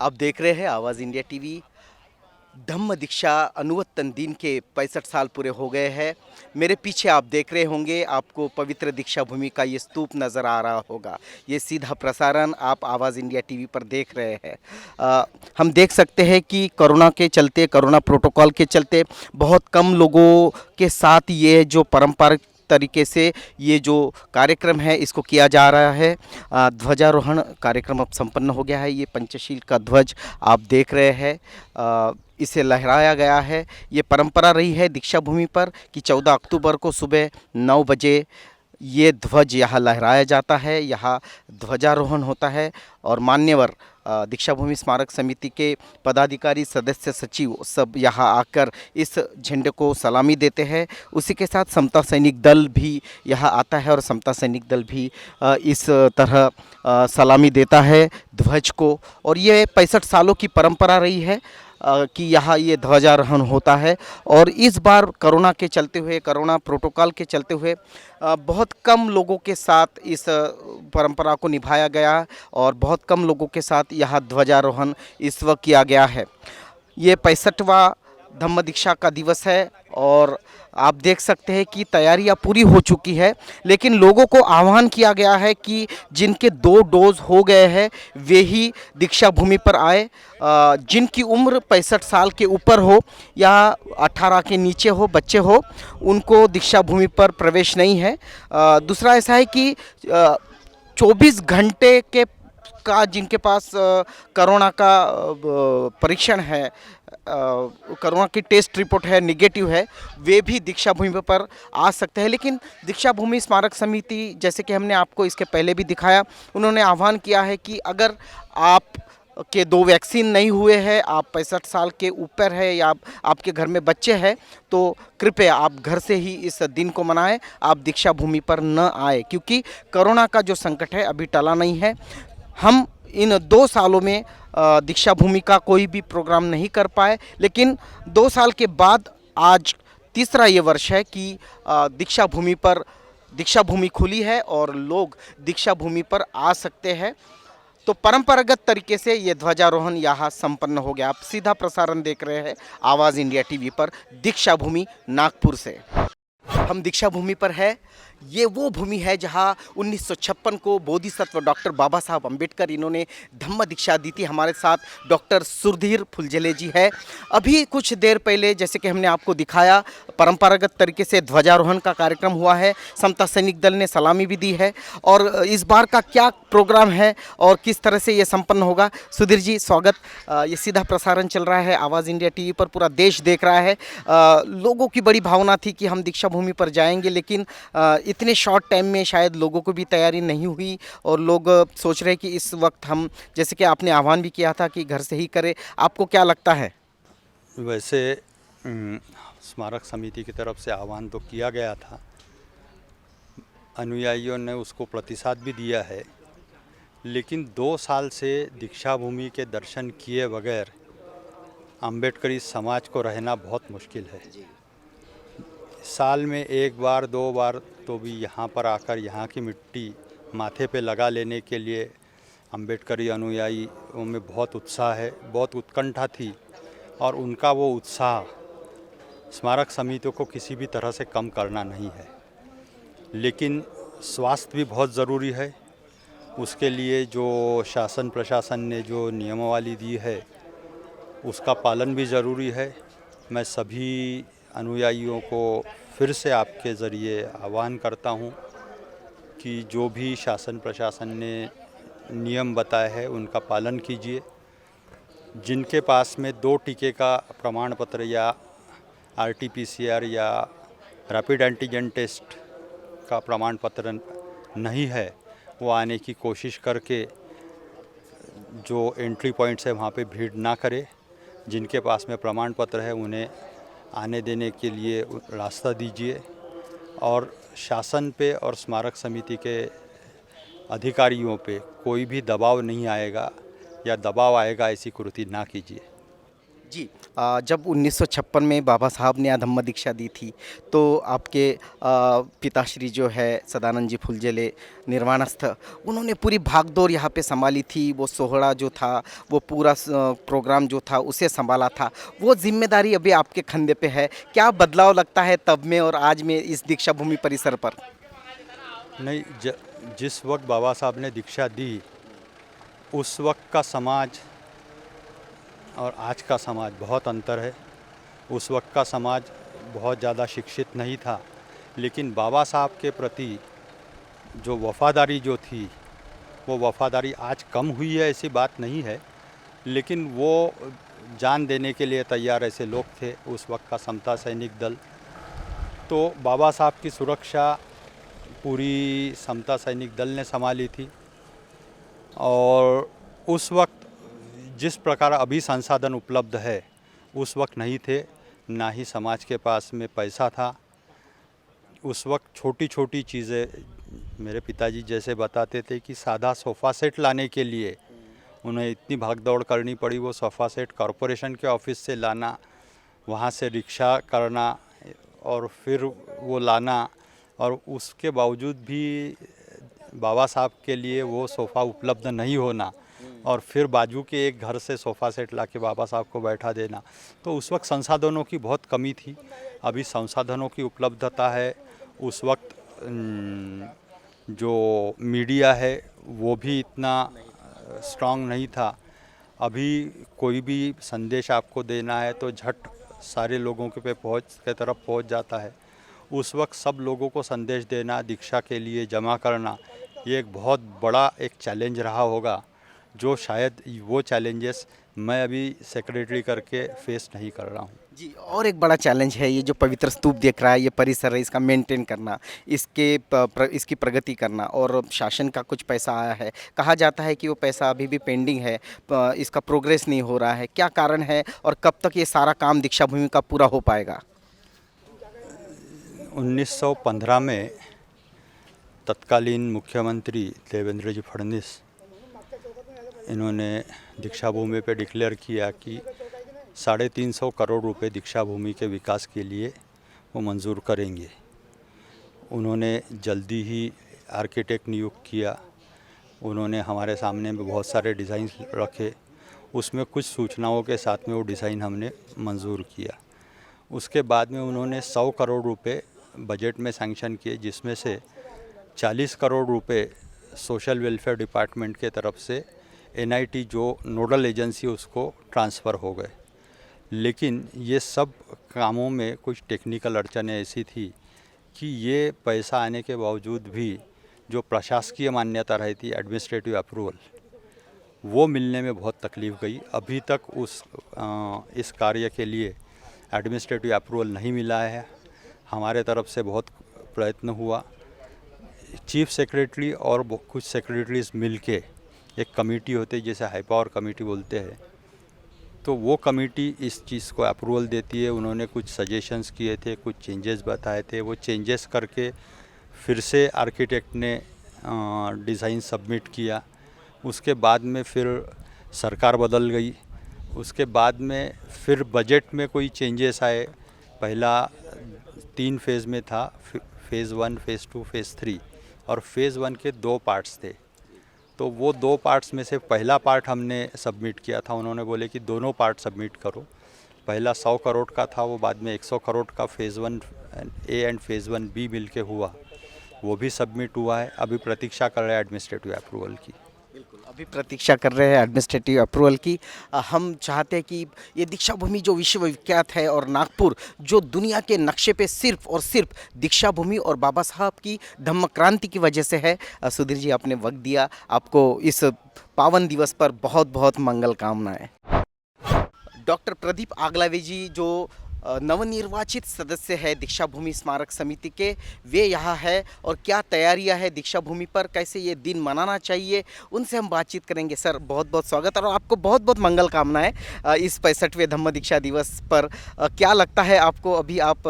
आप देख रहे हैं आवाज़ इंडिया टीवी। धम्म दीक्षा अनुवर्तन दिन के 65 साल पूरे हो गए हैं। मेरे पीछे आप देख रहे होंगे, आपको पवित्र दीक्षा भूमि का ये स्तूप नज़र आ रहा होगा। ये सीधा प्रसारण आप आवाज़ इंडिया टीवी पर देख रहे हैं। हम देख सकते हैं कि कोरोना के चलते, कोरोना प्रोटोकॉल के चलते बहुत कम लोगों के साथ ये जो पारंपरिक तरीके से ये जो कार्यक्रम है इसको किया जा रहा है। ध्वजारोहण कार्यक्रम अब संपन्न हो गया है। ये पंचशील का ध्वज आप देख रहे हैं, इसे लहराया गया है। ये परंपरा रही है दीक्षा भूमि पर कि 14 अक्टूबर को सुबह 9 बजे ये ध्वज यहाँ लहराया जाता है, यहाँ ध्वजारोहण होता है और मान्यवर दीक्षा भूमि स्मारक समिति के पदाधिकारी, सदस्य, सचिव सब यहाँ आकर इस झंडे को सलामी देते हैं। उसी के साथ समता सैनिक दल भी यहाँ आता है और समता सैनिक दल भी इस तरह सलामी देता है ध्वज को। और ये 65 सालों की परंपरा रही है कि यहाँ ये ध्वजारोहण होता है। और इस बार कोरोना के चलते हुए, कोरोना प्रोटोकॉल के चलते हुए बहुत कम लोगों के साथ इस परंपरा को निभाया गया और बहुत कम लोगों के साथ यहाँ ध्वजारोहण इस वक्त किया गया है। ये 65वां धम्म दीक्षा का दिवस है और आप देख सकते हैं कि तैयारियां पूरी हो चुकी है, लेकिन लोगों को आह्वान किया गया है कि जिनके 2 डोज हो गए हैं वे ही दीक्षा भूमि पर आए। जिनकी उम्र 65 साल के ऊपर हो या 18 के नीचे हो, बच्चे हो, उनको दीक्षा भूमि पर प्रवेश नहीं है। दूसरा ऐसा है कि 24 घंटे के का जिनके पास कोरोना का परीक्षण है, कोरोना की टेस्ट रिपोर्ट है, निगेटिव है, वे भी दीक्षा भूमि पर आ सकते हैं। लेकिन दीक्षा भूमि स्मारक समिति, जैसे कि हमने आपको इसके पहले भी दिखाया, उन्होंने आह्वान किया है कि अगर आप के 2 वैक्सीन नहीं हुए हैं, आप 65 साल के ऊपर है या आपके घर में बच्चे हैं, तो कृपया आप घर से ही इस दिन को मनाएं, आप दीक्षा भूमि पर न आए, क्योंकि कोरोना का जो संकट है अभी टला नहीं है। हम इन 2 सालों में दीक्षा भूमि का कोई भी प्रोग्राम नहीं कर पाए, लेकिन 2 साल के बाद आज तीसरा ये वर्ष है कि दीक्षा भूमि पर दीक्षा भूमि खुली है और लोग दीक्षा भूमि पर आ सकते हैं। तो परंपरागत तरीके से ये ध्वजारोहण यहाँ संपन्न हो गया। आप सीधा प्रसारण देख रहे हैं आवाज़ इंडिया टीवी पर दीक्षा भूमि नागपुर से। हम दीक्षा भूमि पर है। ये वो भूमि है जहाँ 1956 को बोधिसत्व डॉक्टर बाबा साहब अम्बेडकर इन्होंने धम्म दीक्षा दी थी। हमारे साथ डॉक्टर सुधीर फुलझेले जी है। अभी कुछ देर पहले, जैसे कि हमने आपको दिखाया, परंपरागत तरीके से ध्वजारोहण का कार्यक्रम हुआ है। समता सैनिक दल ने सलामी भी दी है। और इस बार का क्या प्रोग्राम है और किस तरह से ये संपन्न होगा, सुधीर जी स्वागत। ये सीधा प्रसारण चल रहा है आवाज़ इंडिया टीवी पर, पूरा देश देख रहा है। लोगों की बड़ी भावना थी कि हम दीक्षा भूमि पर जाएंगे, लेकिन इतने शॉर्ट टाइम में शायद लोगों को भी तैयारी नहीं हुई और लोग सोच रहे हैं कि इस वक्त हम, जैसे कि आपने आह्वान भी किया था कि घर से ही करें, आपको क्या लगता है? वैसे स्मारक समिति की तरफ से आह्वान तो किया गया था, अनुयायियों ने उसको प्रतिसाद भी दिया है, लेकिन 2 साल से दीक्षा भूमि के दर्शन किए बगैर अम्बेडकरी समाज को रहना बहुत मुश्किल है। साल में 1 बार 2 बार तो भी यहाँ पर आकर यहाँ की मिट्टी माथे पे लगा लेने के लिए अम्बेडकरी अनुयायियों में बहुत उत्साह है, बहुत उत्कंठा थी और उनका वो उत्साह स्मारक समितियों को किसी भी तरह से कम करना नहीं है। लेकिन स्वास्थ्य भी बहुत ज़रूरी है। उसके लिए जो शासन प्रशासन ने जो नियमावली दी है उसका पालन भी ज़रूरी है। मैं सभी अनुयायियों को फिर से आपके ज़रिए आह्वान करता हूं कि जो भी शासन प्रशासन ने नियम बताए हैं उनका पालन कीजिए। जिनके पास में 2 टीके का प्रमाण पत्र या RT-PCR या रैपिड एंटीजन टेस्ट का प्रमाण पत्र नहीं है, वो आने की कोशिश करके जो एंट्री पॉइंट्स है वहाँ पे भीड़ ना करे। जिनके पास में प्रमाण पत्र है उन्हें आने देने के लिए रास्ता दीजिए और शासन पे और स्मारक समिति के अधिकारियों पे कोई भी दबाव नहीं आएगा या दबाव आएगा ऐसी कृति ना कीजिए। जी, जब 1956 में बाबा साहब ने धम्म दीक्षा दी थी तो आपके पिताश्री जो है सदानंद जी फुलझेले निर्वाणस्थ, उन्होंने पूरी भागदौड़ यहाँ पे संभाली थी। वो सोहड़ा जो था, वो पूरा प्रोग्राम जो था उसे संभाला था। वो जिम्मेदारी अभी आपके कंधे पे है। क्या बदलाव लगता है तब में और आज में इस दीक्षा भूमि परिसर पर? नहीं, जिस वक्त बाबा साहब ने दीक्षा दी उस वक्त का समाज और आज का समाज बहुत अंतर है। उस वक्त का समाज बहुत ज़्यादा शिक्षित नहीं था, लेकिन बाबा साहब के प्रति जो वफ़ादारी जो थी वो वफ़ादारी आज कम हुई है ऐसी बात नहीं है, लेकिन वो जान देने के लिए तैयार ऐसे लोग थे उस वक्त का समता सैनिक दल। तो बाबा साहब की सुरक्षा पूरी समता सैनिक दल ने संभाली थी। और उस वक्त जिस प्रकार अभी संसाधन उपलब्ध है उस वक्त नहीं थे, ना ही समाज के पास में पैसा था। उस वक्त छोटी छोटी चीज़ें मेरे पिताजी जैसे बताते थे कि सादा सोफ़ा सेट लाने के लिए उन्हें इतनी भागदौड़ करनी पड़ी। वो सोफ़ा सेट कॉरपोरेशन के ऑफिस से लाना, वहाँ से रिक्शा करना और फिर वो लाना, और उसके बावजूद भी बाबा साहब के लिए वो सोफ़ा उपलब्ध नहीं होना, और फिर बाजू के एक घर से सोफ़ा सेट लाके बाबा साहब को बैठा देना। तो उस वक्त संसाधनों की बहुत कमी थी। अभी संसाधनों की उपलब्धता है। उस वक्त जो मीडिया है वो भी इतना स्ट्रांग नहीं था। अभी कोई भी संदेश आपको देना है तो झट सारे लोगों के तरफ पहुंच जाता है। उस वक्त सब लोगों को संदेश देना, दीक्षा के लिए जमा करना, ये एक बहुत बड़ा एक चैलेंज रहा होगा, जो शायद वो चैलेंजेस मैं अभी सेक्रेटरी करके फेस नहीं कर रहा हूँ। जी, और एक बड़ा चैलेंज है ये जो पवित्र स्तूप देख रहा है, ये परिसर है, इसका मेंटेन करना, इसकी प्रगति करना, और शासन का कुछ पैसा आया है। कहा जाता है कि वो पैसा अभी भी पेंडिंग है, इसका प्रोग्रेस नहीं हो रहा है। क्या कारण है और कब तक ये सारा काम दीक्षा भूमि का पूरा हो पाएगा? 1915 में तत्कालीन मुख्यमंत्री देवेंद्र जी फडणवीस, इन्होंने दीक्षा भूमि पे डिक्लेयर किया कि 350 करोड़ रुपए दीक्षा भूमि के विकास के लिए वो मंजूर करेंगे। उन्होंने जल्दी ही आर्किटेक्ट नियुक्त किया। उन्होंने हमारे सामने में बहुत सारे डिज़ाइन रखे, उसमें कुछ सूचनाओं के साथ में वो डिज़ाइन हमने मंजूर किया। उसके बाद में उन्होंने 100 करोड़ रुपए बजट में सैंक्शन किए, जिसमें से 40 करोड़ रुपए सोशल वेलफेयर डिपार्टमेंट के तरफ से NIT जो नोडल एजेंसी उसको ट्रांसफ़र हो गए। लेकिन ये सब कामों में कुछ टेक्निकल अड़चनें ऐसी थी कि ये पैसा आने के बावजूद भी जो प्रशासकीय मान्यता रही थी, एडमिनिस्ट्रेटिव अप्रूवल, वो मिलने में बहुत तकलीफ़ गई। अभी तक इस कार्य के लिए एडमिनिस्ट्रेटिव अप्रूवल नहीं मिला है। हमारे तरफ से बहुत प्रयत्न हुआ। चीफ सेक्रेटरी और कुछ सेक्रेटरीज मिलके एक कमेटी होती है, जैसे हाई पावर कमेटी बोलते हैं, तो वो कमेटी इस चीज़ को अप्रूवल देती है। उन्होंने कुछ सजेशंस किए थे, कुछ चेंजेस बताए थे, वो चेंजेस करके फिर से आर्किटेक्ट ने डिज़ाइन सबमिट किया। उसके बाद में फिर सरकार बदल गई। उसके बाद में फिर बजट में कोई चेंजेस आए। पहला 3 फेज़ में था, फेज़ 1, फेज़ 2, फेज़ 3, और फेज़ 1 के 2 पार्ट्स थे। तो वो 2 पार्ट्स में से पहला पार्ट हमने सबमिट किया था। उन्होंने बोले कि दोनों पार्ट सबमिट करो। पहला 100 करोड़ का था, वो बाद में 100 करोड़ का phase 1A and phase 1B मिल के हुआ, वो भी सबमिट हुआ है। अभी प्रतीक्षा कर रहे हैं एडमिनिस्ट्रेटिव अप्रूवल की। बिल्कुल, अभी प्रतीक्षा कर रहे हैं एडमिनिस्ट्रेटिव अप्रूवल की। हम चाहते हैं कि ये दीक्षा भूमि जो विश्व विख्यात है, और नागपुर जो दुनिया के नक्शे पे सिर्फ और सिर्फ दीक्षा भूमि और बाबा साहब की धम्म क्रांति की वजह से है। सुधीर जी, आपने वक्त दिया, आपको इस पावन दिवस पर बहुत बहुत मंगल कामनाएं। डॉक्टर प्रदीप आगलावे जी जो नवनिर्वाचित सदस्य है दीक्षा भूमि स्मारक समिति के, वे यहाँ है, और क्या तैयारियां है दीक्षा भूमि पर, कैसे ये दिन मनाना चाहिए, उनसे हम बातचीत करेंगे। सर, बहुत बहुत स्वागत और आपको बहुत बहुत मंगल कामनाएं इस 65वें धम्म दीक्षा दिवस पर। क्या लगता है आपको, अभी आप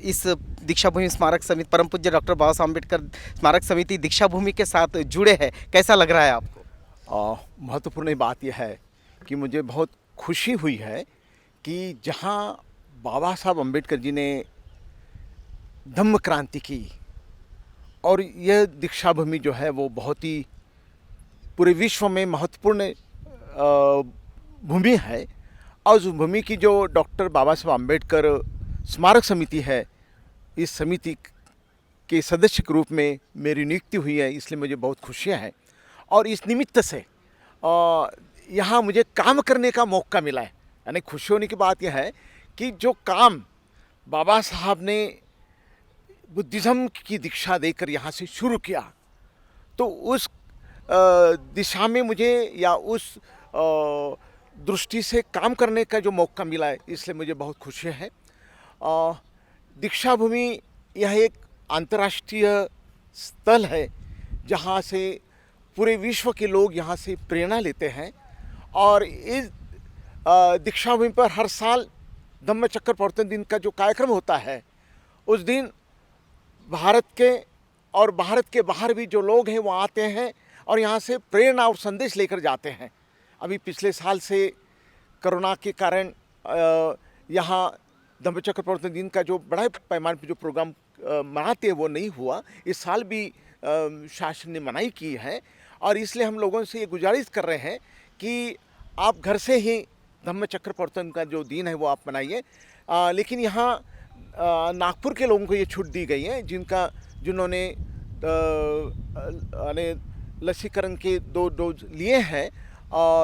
इस दीक्षा भूमि स्मारक समिति, परम पूज्य डॉक्टर बाबा साहब अम्बेडकर स्मारक समिति दीक्षा भूमि के साथ जुड़े हैं, कैसा लग रहा है आपको? महत्वपूर्ण बात यह है कि मुझे बहुत खुशी हुई है कि जहाँ बाबा साहब अम्बेडकर जी ने धम्म क्रांति की और यह दीक्षा भूमि जो है वो बहुत ही पूरे विश्व में महत्वपूर्ण भूमि है। और उस भूमि की जो डॉक्टर बाबा साहब अम्बेडकर स्मारक समिति है, इस समिति के सदस्य के रूप में मेरी नियुक्ति हुई है, इसलिए मुझे बहुत खुशियाँ हैं। और इस निमित्त से यहाँ मुझे काम करने का मौका मिला है। यानी खुशी होने की बात यह है कि जो काम बाबा साहब ने बुद्धिज़्म की दीक्षा देकर यहाँ से शुरू किया, तो उस दिशा में मुझे या उस दृष्टि से काम करने का जो मौका मिला है, इसलिए मुझे बहुत खुशी है। दीक्षा भूमि यह एक अंतर्राष्ट्रीय स्थल है जहाँ से पूरे विश्व के लोग यहाँ से प्रेरणा लेते हैं। और इस दीक्षा भूमि पर हर साल धम्म चक्र प्रवर्तन दिन का जो कार्यक्रम होता है, उस दिन भारत के और भारत के बाहर भी जो लोग हैं वो आते हैं और यहाँ से प्रेरणा और संदेश लेकर जाते हैं। अभी पिछले साल से कोरोना के कारण यहाँ धम्म चक्र प्रवर्तन दिन का जो बड़ा पैमाने पर जो प्रोग्राम मनाते हैं वो नहीं हुआ। इस साल भी शासन ने मनाही की है और इसलिए हम लोगों से ये गुजारिश कर रहे हैं कि आप घर से ही धम्म चक्र प्रवर्तन का जो दिन है वो आप मनाइए। लेकिन यहाँ नागपुर के लोगों को ये छूट दी गई है जिन्होंने लसीकरण के 2 डोज लिए हैं,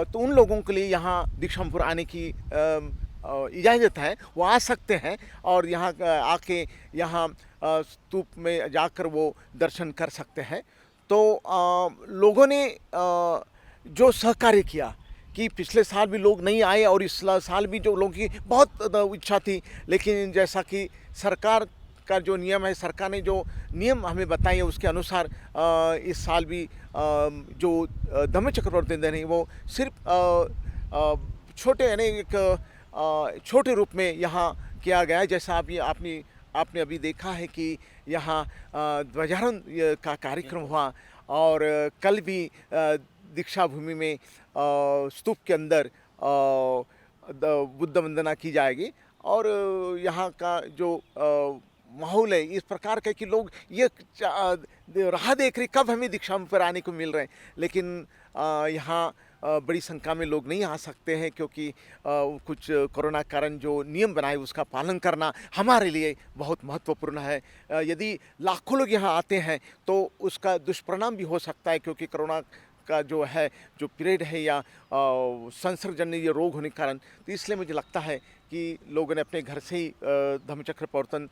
तो उन लोगों के लिए यहाँ दीक्षापुर आने की इजाज़त है, वो आ सकते हैं और यहाँ आके यहाँ स्तूप में जाकर वो दर्शन कर सकते हैं। तो लोगों ने जो सहकार्य किया कि पिछले साल भी लोग नहीं आए और इस साल भी जो लोगों की बहुत इच्छा थी, लेकिन जैसा कि सरकार का जो नियम है, सरकार ने जो नियम हमें बताए उसके अनुसार इस साल भी जो धम्म चक्र प्रवर्तन दिन है वो सिर्फ छोटे यानी एक छोटे रूप में यहाँ किया गया है। जैसा आपने अभी देखा है कि यहाँ ध्वजारोहण का कार्यक्रम हुआ और कल भी दीक्षा भूमि में स्तूप के अंदर बुद्ध वंदना की जाएगी। और यहाँ का जो माहौल है इस प्रकार का कि लोग ये राह देख रहे कब हमें दीक्षा पर आने को मिल रहे हैं, लेकिन यहाँ बड़ी संख्या में लोग नहीं आ सकते हैं क्योंकि कुछ कोरोना कारण जो नियम बनाए उसका पालन करना हमारे लिए बहुत महत्वपूर्ण है। यदि लाखों लोग यहाँ आते हैं तो उसका दुष्परिणाम भी हो सकता है, क्योंकि कोरोना का जो है जो पीरियड है या संसर्गजन्य ये रोग होने के कारण, तो इसलिए मुझे लगता है कि लोगों ने अपने घर से ही धम्मचक्र प्रवर्तन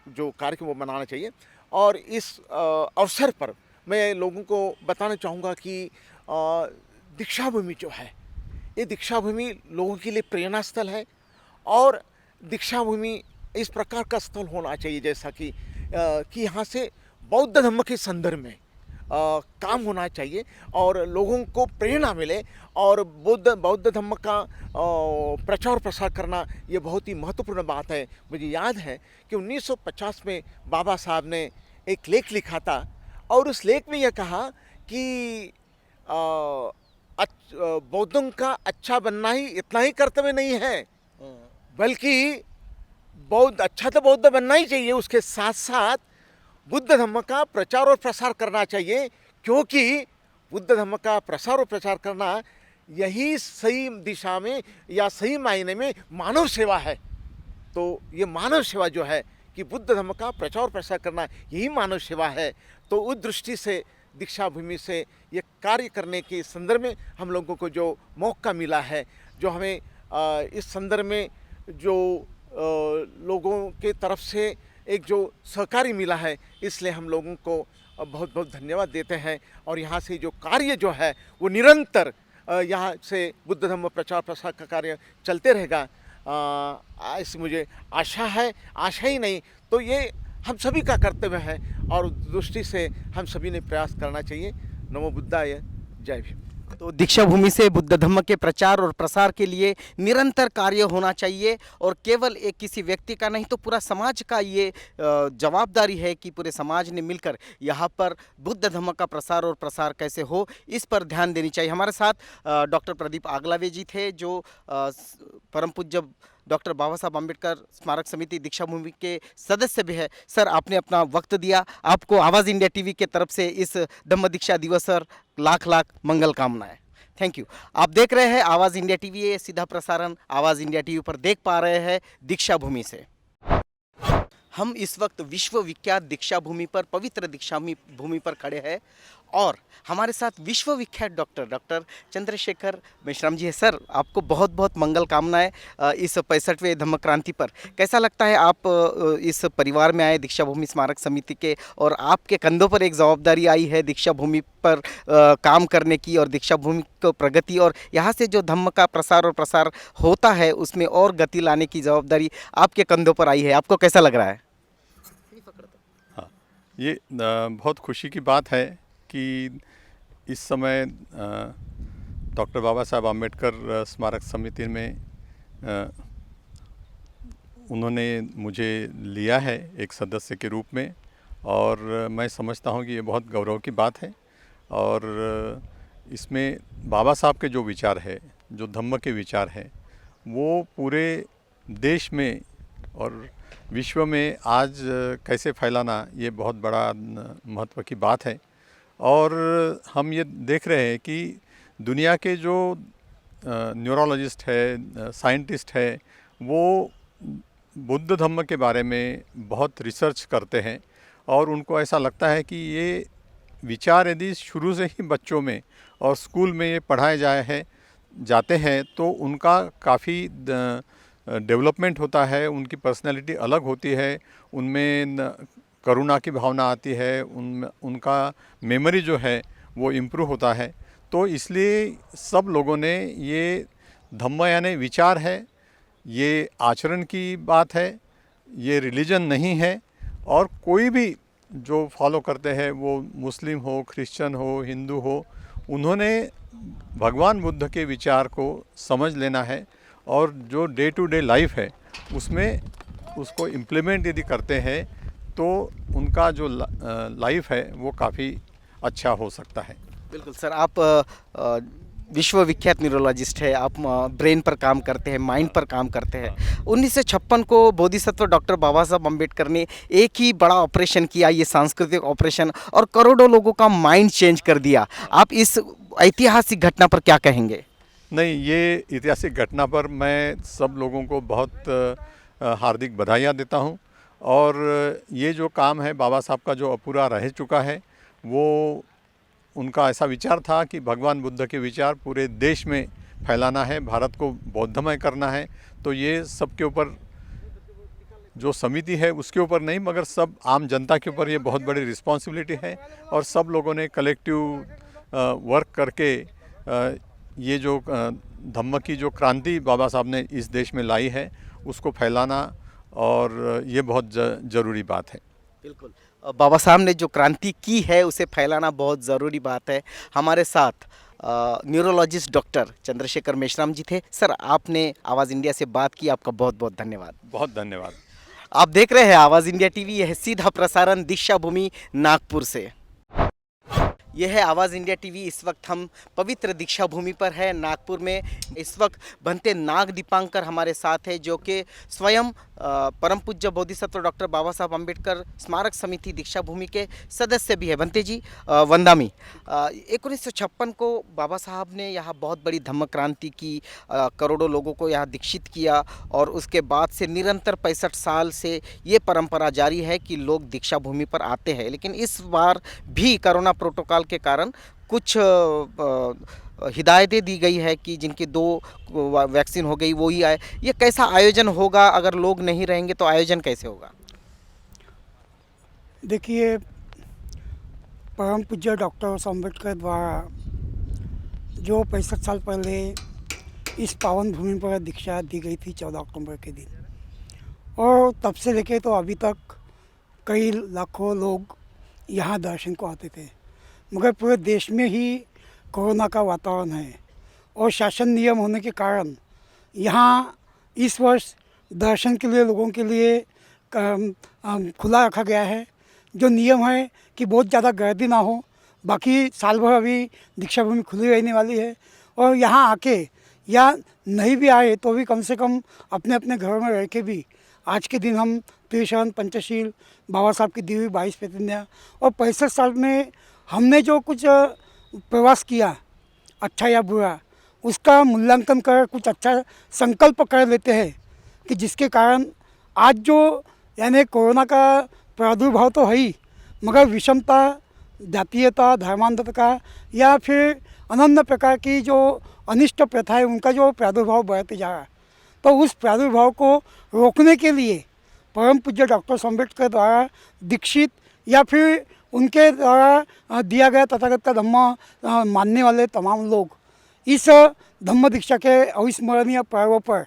जो कार्यक्रम वो मनाना चाहिए। और इस अवसर पर मैं लोगों को बताना चाहूँगा कि दीक्षा भूमि जो है ये दीक्षा भूमि लोगों के लिए प्रेरणा स्थल है और दीक्षा भूमि इस प्रकार का स्थल होना चाहिए जैसा कि यहाँ से बौद्ध धर्म के संदर्भ में काम होना चाहिए और लोगों को प्रेरणा मिले और बौद्ध धर्म का प्रचार प्रसार करना ये बहुत ही महत्वपूर्ण बात है। मुझे याद है कि 1950 में बाबा साहब ने एक लेख लिखा था और उस लेख में यह कहा कि बौद्धों का अच्छा बनना ही इतना ही कर्तव्य नहीं है, बल्कि अच्छा तो बौद्ध बनना ही चाहिए, उसके साथ साथ बुद्ध धर्म का प्रचार और प्रसार करना चाहिए, क्योंकि बुद्ध धर्म का प्रसार और प्रचार करना यही सही दिशा में या सही मायने में मानव सेवा है। तो ये मानव सेवा जो है कि बुद्ध धर्म का प्रचार और प्रसार करना यही मानव सेवा है। तो उस दृष्टि से दीक्षा भूमि से ये कार्य करने के संदर्भ में हम लोगों को जो मौका मिला है, जो हमें इस संदर्भ में जो लोगों के तरफ से एक जो सहकारी मिला है, इसलिए हम लोगों को बहुत बहुत धन्यवाद देते हैं। और यहाँ से जो कार्य जो है वो निरंतर यहाँ से बुद्ध धर्म प्रचार प्रसार का कार्य चलते रहेगा, ऐसी मुझे आशा है। आशा ही नहीं तो ये हम सभी का कर्तव्य है और दृष्टि से हम सभी ने प्रयास करना चाहिए। नमो बुद्धाय, जय भीम। तो दीक्षा भूमि से बुद्ध धम्म के प्रचार और प्रसार के लिए निरंतर कार्य होना चाहिए और केवल एक किसी व्यक्ति का नहीं तो पूरा समाज का ये जवाबदारी है कि पूरे समाज ने मिलकर यहाँ पर बुद्ध धम्म का प्रसार और प्रसार कैसे हो इस पर ध्यान देनी चाहिए। हमारे साथ डॉक्टर प्रदीप आगलावे जी थे जो परम पूज्य डॉक्टर बाबा साहब अम्बेडकर स्मारक समिति दीक्षा भूमि के सदस्य भी है। सर, आपने अपना वक्त दिया, आपको आवाज़ इंडिया टीवी के तरफ से इस धम्म दीक्षा दिवस पर लाख लाख मंगल कामनाएं। Thank you. आप देख रहे हैं आवाज़ इंडिया टीवी, ये सीधा प्रसारण आवाज़ इंडिया टीवी पर देख पा रहे हैं दीक्षा भूमि से। हम इस वक्त विश्व विख्यात दीक्षा भूमि पर, पवित्र दीक्षा भूमि पर खड़े हैं और हमारे साथ विश्व विख्यात डॉक्टर चंद्रशेखर मेश्राम जी है। सर, आपको बहुत बहुत मंगल कामनाएं इस 65वें धम्म क्रांति पर। कैसा लगता है आप इस परिवार में आए दीक्षा भूमि स्मारक समिति के और आपके कंधों पर एक जवाबदारी आई है दीक्षा भूमि पर काम करने की और दीक्षा भूमि को प्रगति और यहाँ से जो धम्म का प्रसार और प्रसार होता है उसमें और गति लाने की जवाबदारी आपके कंधों पर आई है, आपको कैसा लग रहा है? हाँ, ये बहुत खुशी की बात है कि इस समय डॉक्टर बाबा साहब आम्बेडकर स्मारक समिति में उन्होंने मुझे लिया है एक सदस्य के रूप में और मैं समझता हूँ कि ये बहुत गौरव की बात है। और इसमें बाबा साहब के जो विचार है, जो धम्म के विचार हैं, वो पूरे देश में और विश्व में आज कैसे फैलाना, ये बहुत बड़ा महत्व की बात है। और हम ये देख रहे हैं कि दुनिया के जो न्यूरोलॉजिस्ट है, साइंटिस्ट है, वो बुद्ध धम्म के बारे में बहुत रिसर्च करते हैं और उनको ऐसा लगता है कि ये विचार यदि शुरू से ही बच्चों में और स्कूल में ये पढ़ाए जाते हैं तो उनका काफ़ी डेवलपमेंट होता है, उनकी पर्सनैलिटी अलग होती है, उनमें करुणा की भावना आती है, उनका मेमोरी जो है वो इम्प्रूव होता है। तो इसलिए सब लोगों ने ये धम्म यानी विचार है, ये आचरण की बात है, ये रिलीजन नहीं है। और कोई भी जो फॉलो करते हैं, वो मुस्लिम हो, क्रिश्चियन हो, हिंदू हो, उन्होंने भगवान बुद्ध के विचार को समझ लेना है और जो डे टू डे लाइफ है उसमें उसको इम्प्लीमेंट यदि करते हैं तो उनका जो लाइफ है वो काफ़ी अच्छा हो सकता है। बिल्कुल सर, आप विश्व विख्यात न्यूरोलॉजिस्ट है, आप ब्रेन पर काम करते हैं, माइंड पर काम करते हैं। 1956 को बोधिसत्व डॉक्टर बाबा साहब अम्बेडकर ने एक ही बड़ा ऑपरेशन किया, ये सांस्कृतिक ऑपरेशन, और करोड़ों लोगों का माइंड चेंज कर दिया। आप इस ऐतिहासिक घटना पर क्या कहेंगे? नहीं, ये ऐतिहासिक घटना पर मैं सब लोगों को बहुत हार्दिक बधाइयाँ देता हूँ। और ये जो काम है बाबा साहब का जो अपूरा रह चुका है, वो उनका ऐसा विचार था कि भगवान बुद्ध के विचार पूरे देश में फैलाना है, भारत को बौद्धमय करना है। तो ये सबके ऊपर, जो समिति है उसके ऊपर नहीं मगर सब आम जनता के ऊपर ये बहुत बड़ी रिस्पॉन्सिबिलिटी है। और सब लोगों ने कलेक्टिव वर्क करके ये जो धम्म की जो क्रांति बाबा साहब ने इस देश में लाई है उसको फैलाना, और ये बहुत ज़रूरी बात है। बिल्कुल, बाबा साहब ने जो क्रांति की है उसे फैलाना बहुत ज़रूरी बात है। हमारे साथ न्यूरोलॉजिस्ट डॉक्टर चंद्रशेखर मेश्राम जी थे। सर, आपने आवाज़ इंडिया से बात की, आपका बहुत बहुत धन्यवाद। बहुत धन्यवाद। आप देख रहे हैं आवाज़ इंडिया टीवी, यह सीधा प्रसारण दीक्षा भूमि नागपुर से। यह है आवाज़ इंडिया टीवी। इस वक्त हम पवित्र दीक्षा भूमि पर है नागपुर में। इस वक्त बनते नाग दीपांकर हमारे साथ है जो कि स्वयं परम पूज्य बोधिसत्व डॉक्टर बाबा साहब अम्बेडकर स्मारक समिति दीक्षा भूमि के सदस्य भी है। बनते जी, वंदामी, 1956 को बाबा साहब ने यहाँ बहुत बड़ी धम्म क्रांति की, करोड़ों लोगों को यहाँ दीक्षित किया और उसके बाद से निरंतर 65 साल से ये परंपरा जारी है कि लोग दीक्षा भूमि पर आते हैं। लेकिन इस बार भी कोरोना प्रोटोकॉल के कारण कुछ हिदायतें दी गई है कि जिनकी 2 वैक्सीन हो गई वो ही आए। ये कैसा आयोजन होगा? अगर लोग नहीं रहेंगे तो आयोजन कैसे होगा? देखिए, परम पूज्य डॉक्टर अम्बेडकर द्वारा जो 65 साल पहले इस पावन भूमि पर दीक्षा दी गई थी 14 अक्टूबर के दिन, और तब से लेके तो अभी तक कई लाखों लोग यहाँ दर्शन को आते थे। मगर पूरे देश में ही कोरोना का वातावरण है और शासन नियम होने के कारण यहाँ इस वर्ष दर्शन के लिए लोगों के लिए खुला रखा गया है। जो नियम है कि बहुत ज़्यादा गर्दी ना हो, बाकी साल भर अभी दीक्षा भूमि खुली रहने वाली है और यहाँ आके या नहीं भी आए तो भी कम से कम अपने अपने घरों में रह के भी आज के दिन हम त्रिशरण पंचशील बाबा साहब की दी हुई 22 प्रतिज्ञा और 65 साल में हमने जो कुछ प्रवास किया अच्छा या बुरा, उसका मूल्यांकन कर कुछ अच्छा संकल्प कर लेते हैं कि जिसके कारण आज जो यानी कोरोना का प्रादुर्भाव तो है ही, मगर विषमता, जातीयता, धर्मांधता या फिर अनन्य प्रकार की जो अनिष्ट प्रथा है उनका जो प्रादुर्भाव बढ़ते जा रहा है, तो उस प्रादुर्भाव को रोकने के लिए परम पूज्य डॉक्टर अम्बेडकर द्वारा दीक्षित या फिर उनके द्वारा दिया गया तथागत का धम्म मानने वाले तमाम लोग इस धम्म दीक्षा के अविस्मरणीय पर्व पर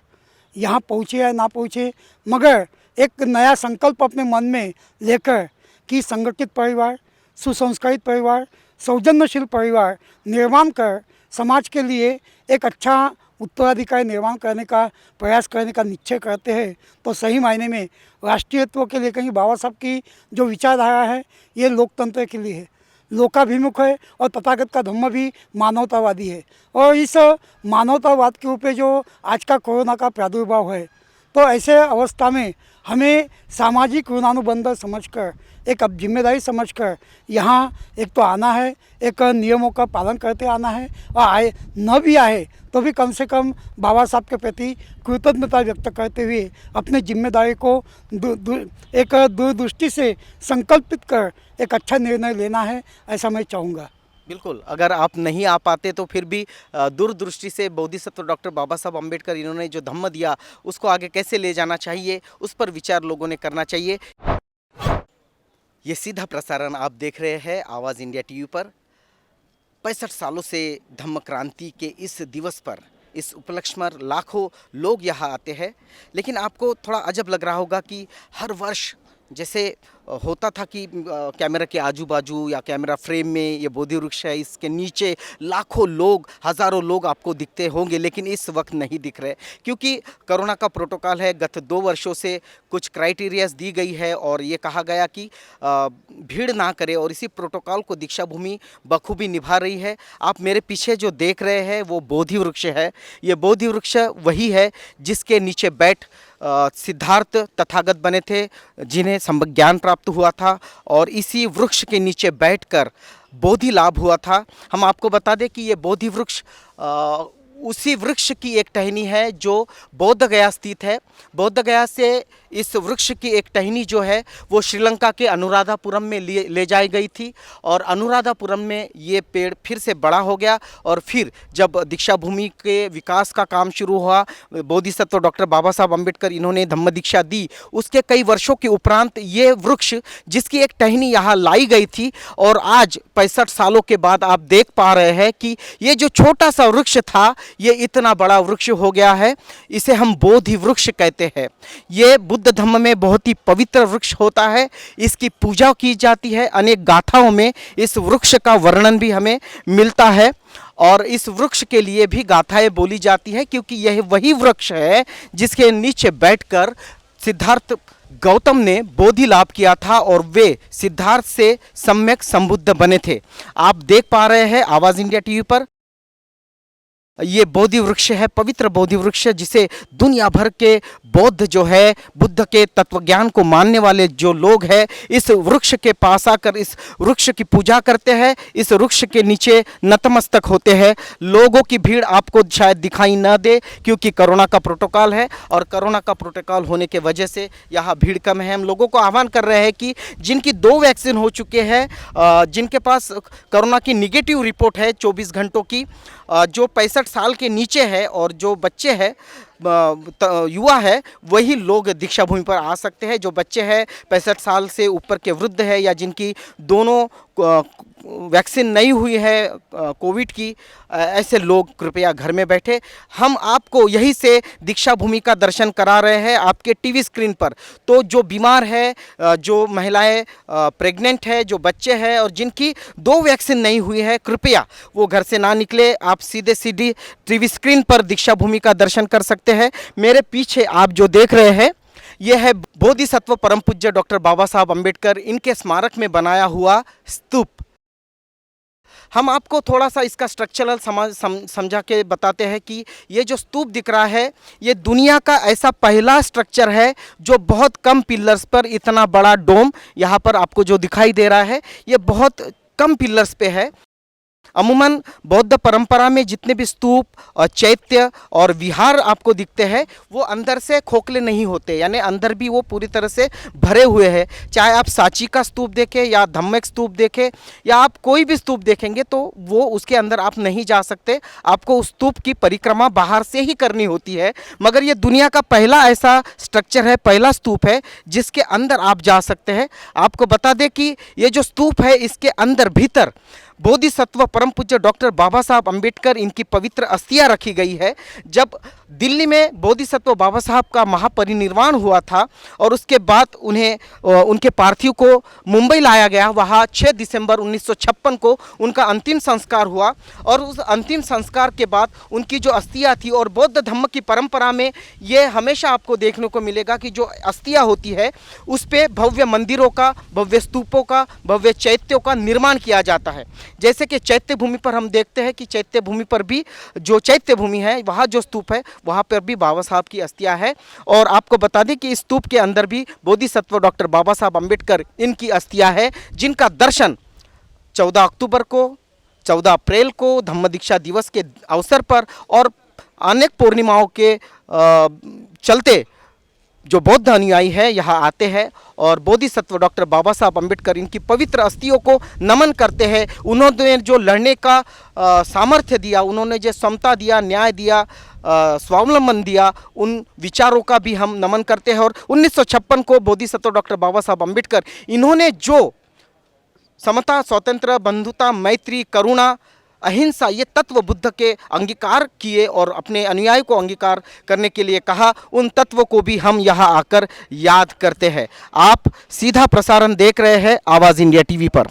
यहाँ पहुँचे या ना पहुँचे, मगर एक नया संकल्प अपने मन में लेकर कि संगठित परिवार, सुसंस्कारित परिवार, सौजन्यशील परिवार निर्माण कर समाज के लिए एक अच्छा उत्तराधिकारी निर्माण करने का प्रयास करने का निश्चय करते हैं, तो सही मायने में राष्ट्रीयत्व के लिए कहीं बाबा साहब की जो विचारधारा है ये लोकतंत्र के लिए है, लोकाभिमुख है और तथागत का धम्म भी मानवतावादी है। और इस मानवतावाद के ऊपर जो आज का कोरोना का प्रादुर्भाव है, तो ऐसे अवस्था में हमें सामाजिक ऋणानुबंध समझकर, एक अब जिम्मेदारी समझकर यहाँ एक तो आना है, एक नियमों का पालन करते आना है और आए न भी आए तो भी कम से कम बाबा साहब के प्रति कृतज्ञता व्यक्त करते हुए अपने जिम्मेदारी को एक दूरदृष्टि से संकल्पित कर एक अच्छा निर्णय लेना है, ऐसा मैं चाहूँगा। बिल्कुल, अगर आप नहीं आ पाते तो फिर भी दूरदृष्टि से बोधिसत्व डॉक्टर बाबा साहब अम्बेडकर इन्होंने जो धम्म दिया उसको आगे कैसे ले जाना चाहिए, उस पर विचार लोगों ने करना चाहिए। ये सीधा प्रसारण आप देख रहे हैं आवाज़ इंडिया टीवी पर। 65 सालों से धम्म क्रांति के इस दिवस पर, इस उपलक्ष्य पर लाखों लोग यहाँ आते हैं, लेकिन आपको थोड़ा अजब लग रहा होगा कि हर वर्ष जैसे होता था कि कैमरा के आजू बाजू या कैमरा फ्रेम में ये बोधि वृक्ष है, इसके नीचे लाखों लोग, हज़ारों लोग आपको दिखते होंगे, लेकिन इस वक्त नहीं दिख रहे क्योंकि कोरोना का प्रोटोकॉल है। गत 2 वर्षों से कुछ क्राइटेरियाज दी गई है और ये कहा गया कि भीड़ ना करे और इसी प्रोटोकॉल को दीक्षा भूमि बखूबी निभा रही है। आप मेरे पीछे जो देख रहे हैं वो बोधि वृक्ष है। ये बोधि वृक्ष वही है जिसके नीचे बैठ सिद्धार्थ तथागत बने थे, जिन्हें संज्ञान प्राप्त हुआ था और इसी वृक्ष के नीचे बैठकर बोधि लाभ हुआ था। हम आपको बता दें कि ये बोधि वृक्ष उसी वृक्ष की एक टहनी है जो बोध गया स्थित है। बोध गया से इस वृक्ष की एक टहनी जो है वो श्रीलंका के अनुराधापुरम में ले जाई गई थी और अनुराधापुरम में ये पेड़ फिर से बड़ा हो गया और फिर जब दीक्षा भूमि के विकास का काम शुरू हुआ, बोधिसत्व डॉक्टर बाबा साहब अम्बेडकर इन्होंने धम्म दीक्षा दी, उसके कई वर्षों के उपरांत ये वृक्ष जिसकी एक टहनी यहाँ लाई गई थी और आज 65 सालों के बाद आप देख पा रहे हैं कि ये जो छोटा सा वृक्ष था ये इतना बड़ा वृक्ष हो गया है। इसे हम बोधि वृक्ष कहते हैं। ये बुद्ध धम्म में बहुत ही पवित्र वृक्ष होता है, इसकी पूजा की जाती है। अनेक गाथाओं में इस वृक्ष का वर्णन भी हमें मिलता है और इस वृक्ष के लिए भी गाथाएं बोली जाती है क्योंकि यह वही वृक्ष है जिसके नीचे बैठकर सिद्धार्थ गौतम ने बोधि लाभ किया था और वे सिद्धार्थ से सम्यक संबुद्ध बने थे। आप देख पा रहे हैं आवाज़ इंडिया टीवी पर ये बोधि वृक्ष है, पवित्र बोधि वृक्ष, जिसे दुनिया भर के बौद्ध जो है, बुद्ध के तत्वज्ञान को मानने वाले जो लोग हैं, इस वृक्ष के पास आकर इस वृक्ष की पूजा करते हैं, इस वृक्ष के नीचे नतमस्तक होते हैं। लोगों की भीड़ आपको शायद दिखाई न दे क्योंकि कोरोना का प्रोटोकॉल है और कोरोना का प्रोटोकॉल होने के वजह से यहाँ भीड़ कम है। हम लोगों को आह्वान कर रहे हैं कि जिनकी 2 वैक्सीन हो चुके हैं, जिनके पास कोरोना की निगेटिव रिपोर्ट है 24 घंटों की, जो 65 साल के नीचे है और जो बच्चे हैं, युवा है, वही लोग दीक्षा भूमि पर आ सकते हैं। जो बच्चे हैं 65 साल से ऊपर के वृद्ध है या जिनकी दोनों वैक्सीन नहीं हुई है कोविड की, ऐसे लोग कृपया घर में बैठे। हम आपको यहीं से दीक्षा भूमि का दर्शन करा रहे हैं आपके टीवी स्क्रीन पर। तो जो बीमार है, जो महिलाएं प्रेग्नेंट है, जो बच्चे हैं और जिनकी 2 वैक्सीन नहीं हुई है, कृपया वो घर से ना निकले। आप सीधे टीवी स्क्रीन पर दीक्षा भूमि का दर्शन कर सकते हैं। मेरे पीछे आप जो देख रहे हैं ये है बोधिसत्व परम पूज्य डॉक्टर बाबा साहब अम्बेडकर, इनके स्मारक में बनाया हुआ स्तूप। हम आपको थोड़ा सा इसका स्ट्रक्चरल समझा के बताते हैं कि ये जो स्तूप दिख रहा है ये दुनिया का ऐसा पहला स्ट्रक्चर है जो बहुत कम पिलर्स पर इतना बड़ा डोम यहाँ पर आपको जो दिखाई दे रहा है ये बहुत कम पिलर्स पे है। अमूमन बौद्ध परंपरा में जितने भी स्तूप और चैत्य और विहार आपको दिखते हैं वो अंदर से खोखले नहीं होते, यानी अंदर भी वो पूरी तरह से भरे हुए हैं। चाहे आप सांची का स्तूप देखें या धम्मक स्तूप देखें या आप कोई भी स्तूप देखेंगे तो वो उसके अंदर आप नहीं जा सकते, आपको उस स्तूप की परिक्रमा बाहर से ही करनी होती है। मगर ये दुनिया का पहला ऐसा स्ट्रक्चर है, पहला स्तूप है जिसके अंदर आप जा सकते हैं। आपको बता दें कि ये जो स्तूप है इसके अंदर भीतर बोधिसत्व परम पूज्य डॉक्टर बाबा साहब अम्बेडकर इनकी पवित्र अस्थियां रखी गई है। जब दिल्ली में बोधिसत्व बाबा साहब का महापरिनिर्वाण हुआ था और उसके बाद उन्हें उनके पार्थिव को मुंबई लाया गया, वहाँ 6 दिसंबर 1956 को उनका अंतिम संस्कार हुआ। और उस अंतिम संस्कार के बाद उनकी जो अस्थियां थी, और बौद्ध धर्म की परंपरा में ये हमेशा आपको देखने को मिलेगा कि जो अस्थियां होती है उस पर भव्य मंदिरों का, भव्य स्तूपों का, भव्य चैत्यों का निर्माण किया जाता है। जैसे कि चैत्य भूमि पर हम देखते हैं कि चैत्य भूमि पर भी जो चैत्य भूमि है वहाँ जो स्तूप है वहाँ पर भी बाबा साहब की अस्थियां है। और आपको बता दें कि इस स्तूप के अंदर भी बोधिसत्व डॉक्टर बाबा साहब अम्बेडकर इनकी अस्थियां है, जिनका दर्शन 14 अक्टूबर को, 14 अप्रैल को धम्म दीक्षा दिवस के अवसर पर और अनेक पूर्णिमाओं के चलते जो बौद्ध अनुयायी है यहाँ आते हैं और बोधिसत्व डॉक्टर बाबा साहब अम्बेडकर इनकी पवित्र अस्थियों को नमन करते हैं। उन्होंने जो लड़ने का सामर्थ्य दिया, उन्होंने जो समता दिया, न्याय दिया, स्वावलंबन दिया, उन विचारों का भी हम नमन करते हैं। और 1956 को बोधिसत्व डॉक्टर बाबा साहब अम्बेडकर इन्होंने जो समता, स्वतंत्र, बंधुता, मैत्री, करुणा, अहिंसा ये तत्व बुद्ध के अंगीकार किए और अपने अनुयायी को अंगीकार करने के लिए कहा, उन तत्वों को भी हम यहाँ आकर याद करते हैं। आप सीधा प्रसारण देख रहे हैं आवाज़ इंडिया टीवी पर।